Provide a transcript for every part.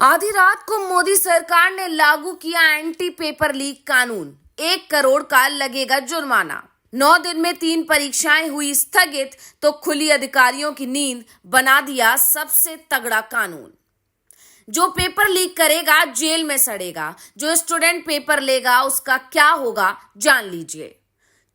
आधी रात को मोदी सरकार ने लागू किया एंटी पेपर लीक कानून। 1 करोड़ का लगेगा जुर्माना। 9 दिन में 3 परीक्षाएं हुई स्थगित तो खुली अधिकारियों की नींद। बना दिया सबसे तगड़ा कानून। जो पेपर लीक करेगा जेल में सड़ेगा। जो स्टूडेंट पेपर लेगा उसका क्या होगा, जान लीजिए।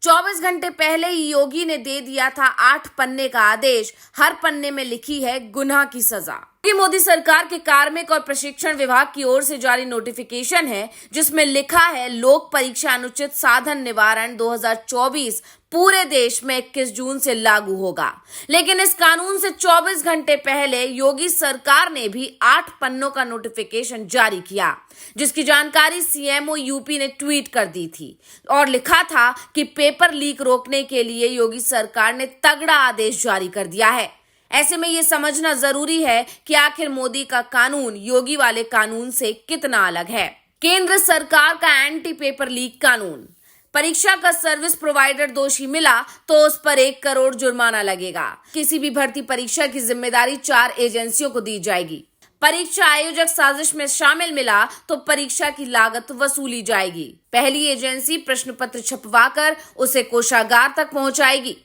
24 घंटे पहले ही योगी ने दे दिया था 8 पन्ने का आदेश। हर पन्ने में लिखी है गुनाह की सजा। ये मोदी सरकार के कार्मिक और प्रशिक्षण विभाग की ओर से जारी नोटिफिकेशन है, जिसमें लिखा है लोक परीक्षा अनुचित साधन निवारण 2024 पूरे देश में 21 जून से लागू होगा। लेकिन इस कानून से 24 घंटे पहले योगी सरकार ने भी 8 पन्नों का नोटिफिकेशन जारी किया, जिसकी जानकारी सीएमओ यूपी ने ट्वीट कर दी थी और लिखा था कि पेपर लीक रोकने के लिए योगी सरकार ने तगड़ा आदेश जारी कर दिया है। ऐसे में यह समझना जरूरी है कि आखिर मोदी का कानून योगी वाले कानून से कितना अलग है। केंद्र सरकार का एंटी पेपर लीक कानून। परीक्षा का सर्विस प्रोवाइडर दोषी मिला तो उस पर 1 करोड़ जुर्माना लगेगा। किसी भी भर्ती परीक्षा की जिम्मेदारी 4 एजेंसियों को दी जाएगी। परीक्षा आयोजक साजिश में शामिल मिला तो परीक्षा की लागत वसूली जाएगी। पहली एजेंसी प्रश्न पत्र छपवाकर उसे कोषागार तक पहुंचाएगी।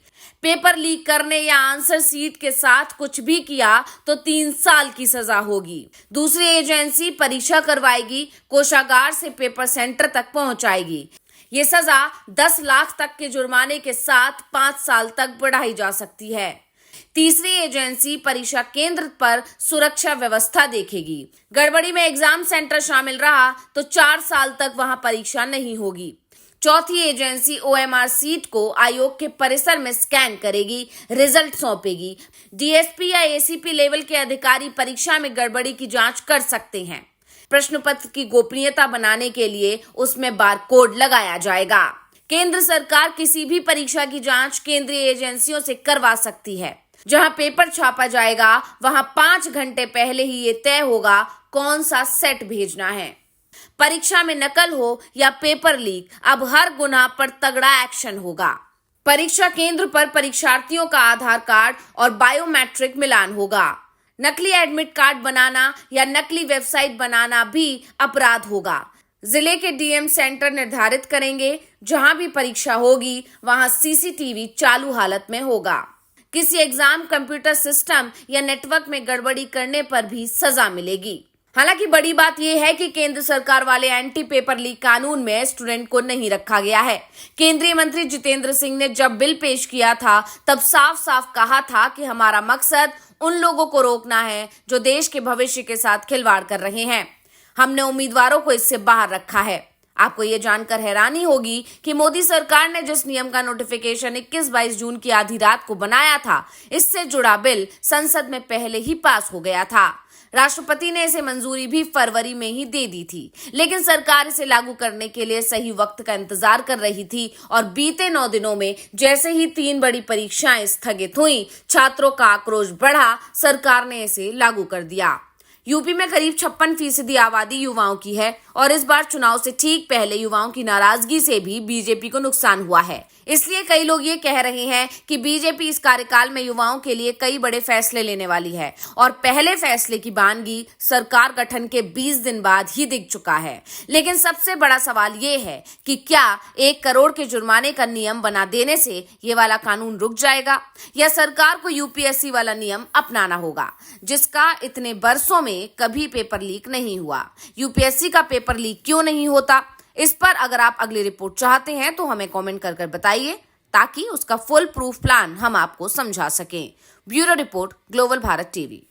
पेपर लीक करने या आंसर सीट के साथ कुछ भी किया तो 3 साल की सजा होगी। दूसरी एजेंसी परीक्षा करवाएगी, कोषागार से पेपर सेंटर तक पहुंचाएगी। ये सजा 10 लाख तक के जुर्माने के साथ 5 साल तक बढ़ाई जा सकती है। तीसरी एजेंसी परीक्षा केंद्र पर सुरक्षा व्यवस्था देखेगी। गड़बड़ी में एग्जाम सेंटर शामिल रहा तो 4 साल तक वहां परीक्षा नहीं होगी। चौथी एजेंसी ओएमआर सीट को आयोग के परिसर में स्कैन करेगी, रिजल्ट सौंपेगी। डीएसपी या एसीपी लेवल के अधिकारी परीक्षा में गड़बड़ी की जांच कर सकते हैं। प्रश्न पत्र की गोपनीयता बनाने के लिए उसमें बारकोड लगाया जाएगा। केंद्र सरकार किसी भी परीक्षा की जांच केंद्रीय एजेंसियों से करवा सकती है। जहां पेपर छापा जाएगा वहां 5 घंटे पहले ही ये तय होगा कौन सा सेट भेजना है। परीक्षा में नकल हो या पेपर लीक, अब हर गुनाह पर तगड़ा एक्शन होगा। परीक्षा केंद्र पर परीक्षार्थियों का आधार कार्ड और बायोमेट्रिक मिलान होगा। नकली एडमिट कार्ड बनाना या नकली वेबसाइट बनाना भी अपराध होगा। जिले के डीएम सेंटर निर्धारित करेंगे। जहां भी परीक्षा होगी वहां सीसीटीवी चालू हालत में होगा। किसी एग्जाम कंप्यूटर सिस्टम या नेटवर्क में गड़बड़ी करने पर भी सजा मिलेगी। हालांकि बड़ी बात यह है कि केंद्र सरकार वाले एंटी पेपर लीक कानून में स्टूडेंट को नहीं रखा गया है। केंद्रीय मंत्री जितेंद्र सिंह ने जब बिल पेश किया था तब साफ साफ कहा था कि हमारा मकसद उन लोगों को रोकना है जो देश के भविष्य के साथ खिलवाड़ कर रहे हैं। हमने उम्मीदवारों को इससे बाहर रखा है। आपको ये जानकर हैरानी होगी कि मोदी सरकार ने जिस नियम का नोटिफिकेशन 21-22 जून की आधी रात को बनाया था, इससे जुड़ा बिल संसद में पहले ही पास हो गया था। राष्ट्रपति ने इसे मंजूरी भी फरवरी में ही दे दी थी, लेकिन सरकार इसे लागू करने के लिए सही वक्त का इंतजार कर रही थी और बीते 9 दिनों में जैसे ही 3 बड़ी परीक्षाएं स्थगित हुई, छात्रों का आक्रोश बढ़ा। सरकार ने इसे लागू कर दिया। यूपी में करीब 56% आबादी युवाओं की है और इस बार चुनाव से ठीक पहले युवाओं की नाराजगी से भी बीजेपी को नुकसान हुआ है। इसलिए कई लोग ये कह रहे हैं कि बीजेपी इस कार्यकाल में युवाओं के लिए कई बड़े फैसले लेने वाली है और पहले फैसले की बानगी सरकार गठन के 20 दिन बाद ही दिख चुका है। लेकिन सबसे बड़ा सवाल ये है कि क्या 1 करोड़ के जुर्माने का नियम बना देने से ये वाला कानून रुक जाएगा या सरकार को यूपीएससी वाला नियम अपनाना होगा, जिसका इतने बरसों में कभी पेपर लीक नहीं हुआ। यूपीएससी का पेपर लीक क्यों नहीं होता, इस पर अगर आप अगली रिपोर्ट चाहते हैं तो हमें कमेंट कर बताइए, ताकि उसका फुल प्रूफ प्लान हम आपको समझा सकें। Bureau report, global Bharat TV.